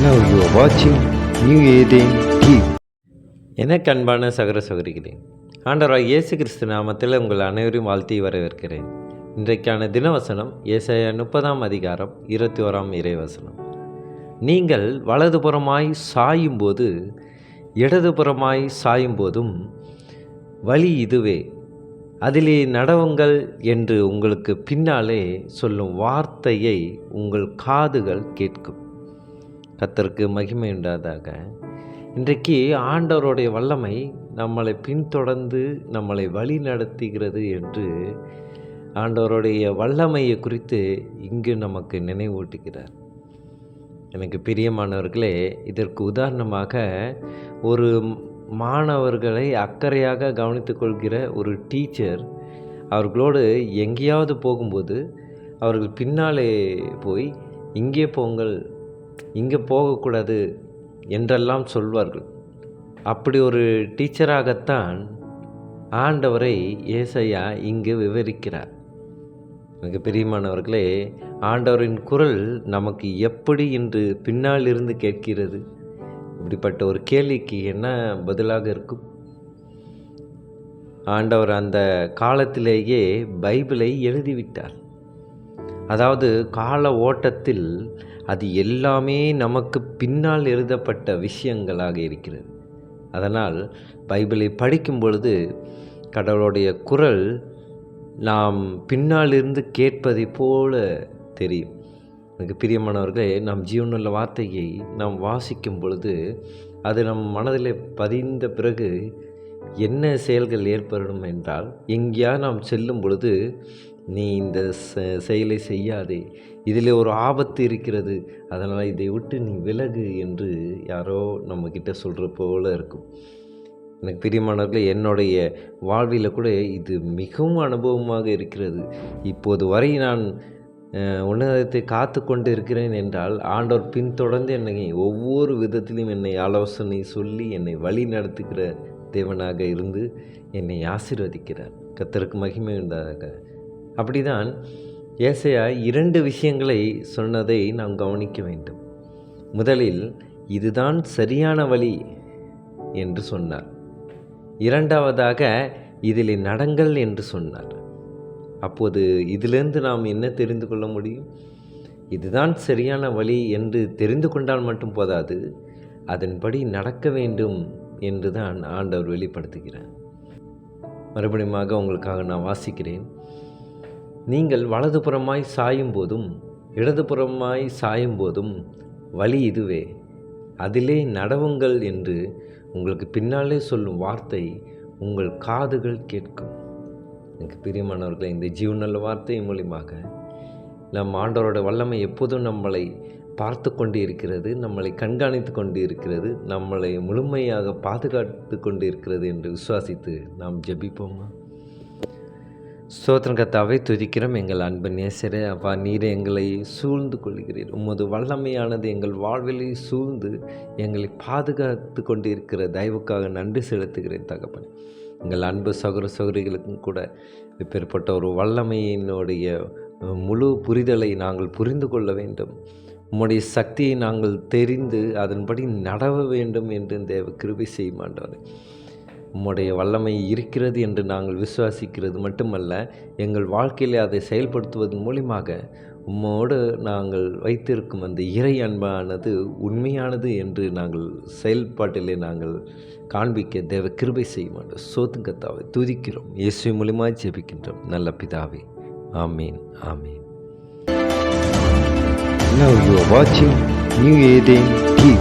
Now you are watching New Eden TV. எனக்கு அன்பான சகோதர சகோதரிகளே, ஆண்டவராகிய இயேசு கிறிஸ்து நாமத்தில் உங்கள் அனைவரையும் வாழ்த்தி வரவேற்கிறேன். இன்றைக்கான தினவசனம் ஏசாயா 30 இறைவசனம். நீங்கள் வலதுபுறமாய் சாயும்போது இடதுபுறமாய் சாயும்போதும் வழி இதுவே, அதிலே நடவுங்கள் என்று உங்களுக்கு பின்னாலே சொல்லும் வார்த்தையை உங்கள் காதுகள் கேட்கும். கர்த்தருக்கு மகிமை உண்டாதாக. இன்றைக்கு ஆண்டவருடைய வல்லமை நம்மளை பின்தொடர்ந்து நம்மளை வழி நடத்துகிறது என்று ஆண்டவருடைய வல்லமையை குறித்து இங்கு நமக்கு நினைவூட்டுகிறார். எனக்கு பிரியமானவர்களே, இதற்கு உதாரணமாக ஒரு மாணவர்களை அக்கறையாக கவனித்து கொள்கிற ஒரு டீச்சர் அவர்களோடு எங்கேயாவது போகும்போது அவர்கள் பின்னாலே போய் இங்கே போங்கள், இங்கே போகக்கூடாது என்றெல்லாம் சொல்வார்கள். அப்படி ஒரு டீச்சராகத்தான் ஆண்டவரை ஏசாயா இங்கு விவரிக்கிறார். எனக்கு பிரியமானவர்களே, ஆண்டவரின் குரல் நமக்கு எப்படி இன்று பின்னால் இருந்து கேட்கிறது? இப்படிப்பட்ட ஒரு கேள்விக்கு என்ன பதிலாக இருக்கும்? ஆண்டவர் அந்த காலத்திலேயே பைபிளை எழுதிவிட்டார். அதாவது கால ஓட்டத்தில் அது எல்லாமே நமக்கு பின்னால் எழுதப்பட்ட விஷயங்களாக இருக்கிறது. அதனால் பைபிளை படிக்கும் பொழுது கடவுளுடைய குரல் நாம் பின்னால் இருந்து கேட்பதை போல தெரியும். எனக்கு பிரியமானவர்களே, நாம் ஜீவனுள்ள வார்த்தையை நாம் வாசிக்கும் பொழுது அது நம் மனதில் பதிந்த பிறகு என்ன செயல்கள் ஏற்படும் என்றால், எங்கேயா நாம் செல்லும் பொழுது நீ இந்த செயலை செய்யாதே, இதில் ஒரு ஆபத்து இருக்கிறது, அதனால் இதை விட்டு நீ விலகு என்று யாரோ நம்மக்கிட்ட சொல்கிற போல இருக்கும். எனக்கு பிரியமானவர்களே, என்னுடைய வாழ்வில் கூட இது மிகவும் அனுபவமாக இருக்கிறது. இப்போது வரை நான் உன்னதத்தை காத்து கொண்டு இருக்கிறேன் என்றால் ஆண்டவர் பின்தொடர்ந்து என்னை ஒவ்வொரு விதத்திலும் என்னை ஆலோசனை சொல்லி என்னை வழி நடத்துகிற தேவனாக இருந்து என்னை ஆசீர்வதிக்கிறார். கர்த்தருக்கு மகிமை உண்டாக. அப்படிதான் ஏசாயா 2 விஷயங்களை சொன்னதை நாம் கவனிக்க வேண்டும். முதலில் இதுதான் சரியான வழி என்று சொன்னார். இரண்டாவதாக இதில் நடங்கள் என்று சொன்னார். அப்போது இதிலிருந்து நாம் என்ன தெரிந்து கொள்ள முடியும்? இதுதான் சரியான வழி என்று தெரிந்து கொண்டால் மட்டும் போதாது, அதன்படி நடக்க வேண்டும் என்று தான் ஆண்டவர் வெளிப்படுத்துகிறார். மறுபடியும் உங்களுக்காக நான் வாசிக்கிறேன். நீங்கள் வலதுபுறமாய் சாயும் போதும் இடதுபுறமாய் சாயும் போதும் வழி இதுவே, அதிலே நடவுங்கள் என்று உங்களுக்கு பின்னாலே சொல்லும் வார்த்தை உங்கள் காதுகள் கேட்கும். எனக்கு பிரியமானவர்களே, இந்த ஜீவனுள்ள வார்த்தை மூலியமாக நம் ஆண்டவரோட வல்லமை எப்போதும் நம்மளை பார்த்து கொண்டு இருக்கிறது, நம்மளை கண்காணித்து கொண்டு இருக்கிறது, நம்மளை முழுமையாக பாதுகாத்து கொண்டு இருக்கிறது என்று விசுவாசித்து நாம் ஜெபிப்போமா? ஸ்தோத்திரம் கர்த்தாவே, துதிக்கிறோம் எங்கள் அன்பு நேசரே. அப்பா, நீரை எங்களை சூழ்ந்து கொள்கிறீர். உமது வல்லமையானது எங்கள் வாழ்விலை சூழ்ந்து எங்களை பாதுகாத்து கொண்டு இருக்கிற தயவுக்காக நன்றி செலுத்துகிறேன் தகப்பனே. எங்கள் அன்பு சகோதர சகோதரிகளுக்கும் கூட இப்பேற்பட்ட ஒரு வல்லமையினுடைய முழு புரிதலை நாங்கள் புரிந்து கொள்ள வேண்டும். உம்முடைய சக்தியை நாங்கள் தெரிந்து அதன்படி நடவ வேண்டும் என்று தேவ கிருபை செய்யும் ஆண்டவரே. உம்முடைய வல்லமை இருக்கிறது என்று நாங்கள் விசுவாசிக்கிறது மட்டுமல்ல, எங்கள் வாழ்க்கையில் அதை செயல்படுத்துவதன் மூலியமாக உம்மோடு நாங்கள் வைத்திருக்கும் அந்த இறை அன்பானது உண்மையானது என்று நாங்கள் செயல்பாட்டிலே நாங்கள் காண்பிக்க தேவ கிருபை செய்ய மாட்டோம். சோத்து கர்த்தாவை துதிக்கிறோம், இயேசு மூலியமாக ஜெபிக்கின்றோம் நல்ல பிதாவே. ஆமீன், ஆமீன். Now you are watching New Eden TV.